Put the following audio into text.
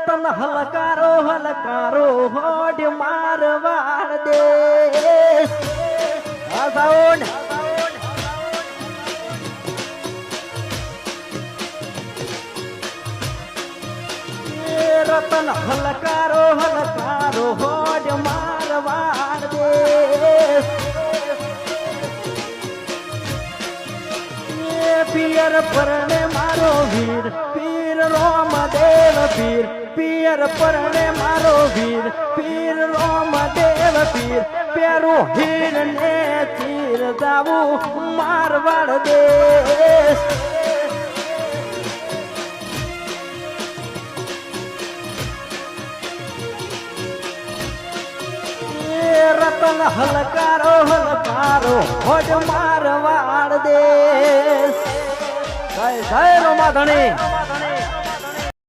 રતન હલકારો હલકારો હોડ મારવાડ દે આ સાઉન્ડ રતન હલકારો હલકારો હોડ મારવાડ દે પિયર પરણે મારો વીર પીર રોમદેવ પીર પિયર પરણે મારો વીર પીર રોમદેવ પીર પેરું હીર ને તીર જાવું મારવાડ દેશ રતન હલકારો હલકારો હોજ મારવાડ દેશ જય જય રોમા ધણી